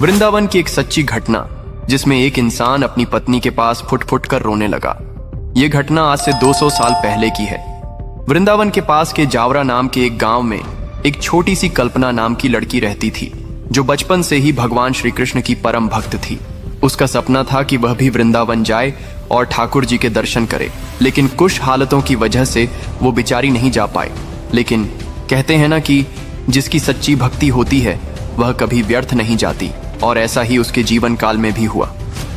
वृंदावन की एक सच्ची घटना जिसमें एक इंसान अपनी पत्नी के पास फुट फुट कर रोने लगा। यह घटना आज से 200 साल पहले की है। वृंदावन के पास के जावरा नाम के एक गांव में एक छोटी सी कल्पना नाम की लड़की रहती थी, जो बचपन से ही भगवान श्री कृष्ण की परम भक्त थी। उसका सपना था कि वह भी वृंदावन जाए और ठाकुर जी के दर्शन करे, लेकिन कुछ हालतों की वजह से वो बेचारी नहीं जा पाए। लेकिन कहते हैं ना कि जिसकी सच्ची भक्ति होती है वह कभी व्यर्थ नहीं जाती, और ऐसा ही उसके जीवन काल में भी हुआ।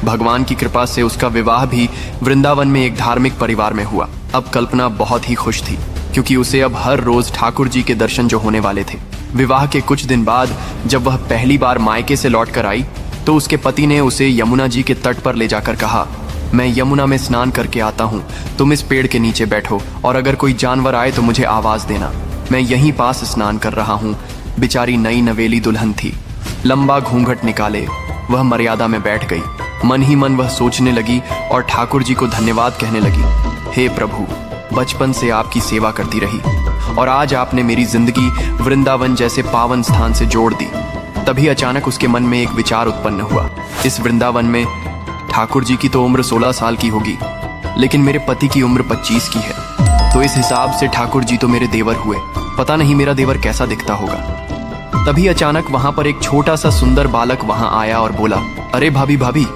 भगवान की कृपा से उसका विवाह भी वृंदावन में एक धार्मिक परिवार में हुआ। अब कल्पना बहुत ही खुश थी, क्योंकि उसे अब हर रोज ठाकुर जी के दर्शन जो होने वाले थे। विवाह के कुछ दिन बाद जब वह पहली बार मायके से लौट कर आई तो उसके पति ने उसे यमुना जी के तट पर ले जाकर कहा, मैं यमुना में स्नान करके आता हूँ, तुम इस पेड़ के नीचे बैठो और अगर कोई जानवर आए तो मुझे आवाज देना, मैं यहीं पास स्नान कर रहा हूँ। बेचारी नई नवेली दुल्हन थी। लंबा घूंघट निकाले वह मर्यादा में बैठ गई। मन ही मन वह सोचने लगी और ठाकुर जी को धन्यवाद कहने लगी। हे प्रभु, बचपन से आपकी सेवा करती रही और आज आपने मेरी जिंदगी वृंदावन जैसे पावन स्थान से जोड़ दी। तभी अचानक उसके मन में एक विचार उत्पन्न हुआ। इस वृंदावन में ठाकुर जी की तो उम्र 16 साल की होगी, लेकिन मेरे पति की उम्र 25 की है, तो इस हिसाब से ठाकुर जी तो मेरे देवर हुए। पता नहीं मेरा देवर कैसा दिखता होगा। तभी अचानक वहां पर एक छोटा सा सुंदर बालक वहां आया और बोला, अरे भाभी भाभी,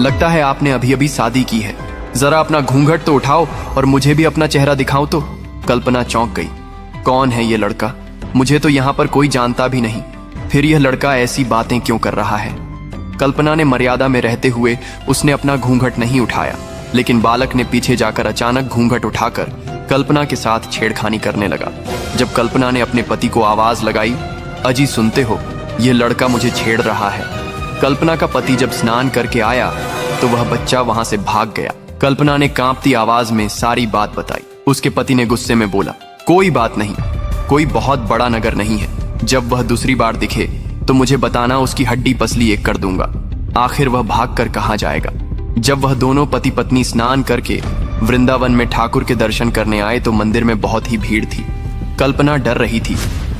लगता है आपने अभी अभी शादी की है, जरा अपना घूंघट तो उठाओ और मुझे भी अपना चेहरा दिखाओ तो। कल्पना चौंक गई। कौन है ये लड़का? मुझे तो यहाँ पर कोई जानता भी नहीं, फिर यह लड़का ऐसी बातें क्यों कर रहा है? कल्पना ने मर्यादा में रहते हुए उसने अपना घूंघट नहीं उठाया, लेकिन बालक ने पीछे जाकर अचानक घूंघट उठाकर कल्पना के साथ छेड़खानी करने लगा। जब कल्पना ने अपने पति को आवाज लगाई, अजी सुनते हो, यह लड़का मुझे छेड़ रहा है। कल्पना का पति जब स्नान करके आया तो वह बच्चा वहां से भाग गया। कल्पना ने कांपती आवाज में सारी बात बताई। उसके पति ने गुस्से में बोला, कोई बात नहीं, कोई बहुत बड़ा नगर नहीं है, जब वह दूसरी बार दिखे तो मुझे बताना, उसकी हड्डी पसली एक कर दूंगा। आखिर वह भाग कर कहाँ जाएगा? जब वह दोनों पति पत्नी स्नान करके वृंदावन में ठाकुर के दर्शन करने आए तो मंदिर में बहुत ही भीड़ थी। कल्पना डर रही थी,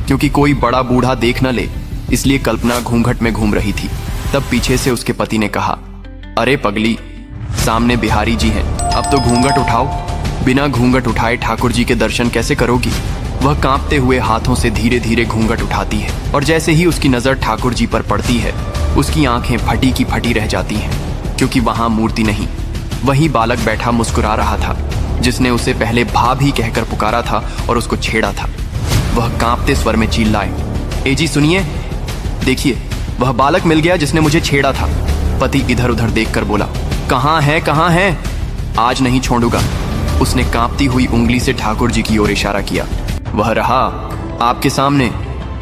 क्योंकि कोई बड़ा बूढ़ा देख न ले, इसलिए कल्पना घूंघट में घूम रही थी। तब पीछे से उसके पति ने कहा, अरे पगली, सामने बिहारी जी हैं, अब तो घूंघट उठाओ। बिना घूंघट उठाए ठाकुर जी के दर्शन कैसे करोगी? वह कांपते हुए हाथों से धीरे धीरे घूंघट उठाती है और जैसे ही उसकी नजर ठाकुर जी पर पड़ती है, उसकी आंखें फटी की फटी रह जाती हैं, क्योंकि वहां मूर्ति नहीं, वही बालक बैठा मुस्कुरा रहा था, जिसने उसे पहले भाभी कहकर पुकारा था और उसको छेड़ा था। वह कांपते स्वर में चिल्लाए, ए जी सुनिए, देखिए वह बालक मिल गया जिसने मुझे छेड़ा था। पति इधर उधर देखकर बोला, कहाँ है कहाँ है? आज नहीं छोड़ूंगा। उसने कांपती हुई उंगली से ठाकुर जी की ओर इशारा किया। वह रहा आपके सामने।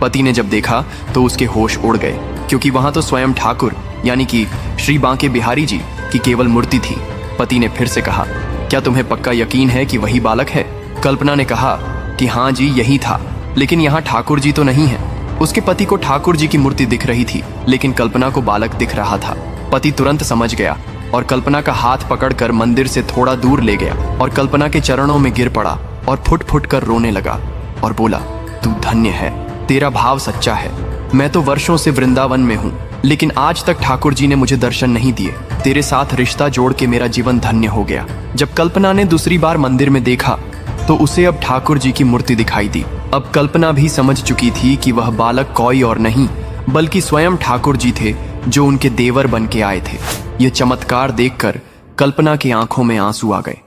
पति ने जब देखा तो उसके होश उड़ गए, क्योंकि वहां तो स्वयं ठाकुर यानी कि श्री बांके बिहारी जी की केवल मूर्ति थी। पति ने फिर से कहा, क्या तुम्हें पक्का यकीन है कि वही बालक है? कल्पना ने कहा कि हाँ जी, यही था, लेकिन यहाँ ठाकुर जी तो नहीं है। उसके पति को ठाकुर जी की मूर्ति दिख रही थी, लेकिन कल्पना को बालक दिख रहा था। पति तुरंत समझ गया और कल्पना का हाथ पकड़कर मंदिर से थोड़ा दूर ले गया और कल्पना के चरणों में गिर पड़ा और फुट फुट कर रोने लगा और बोला, तू धन्य है, तेरा भाव सच्चा है। मैं तो वर्षों से वृंदावन में हूँ, लेकिन आज तक ठाकुर जी ने मुझे दर्शन नहीं दिए। तेरे साथ रिश्ता जोड़ के मेरा जीवन धन्य हो गया। जब कल्पना ने दूसरी बार मंदिर में देखा तो उसे अब ठाकुर जी की मूर्ति दिखाई दी। अब कल्पना भी समझ चुकी थी कि वह बालक कोई और नहीं बल्कि स्वयं ठाकुर जी थे, जो उनके देवर बन के आए थे। यह चमत्कार देखकर कल्पना की आंखों में आंसू आ गए।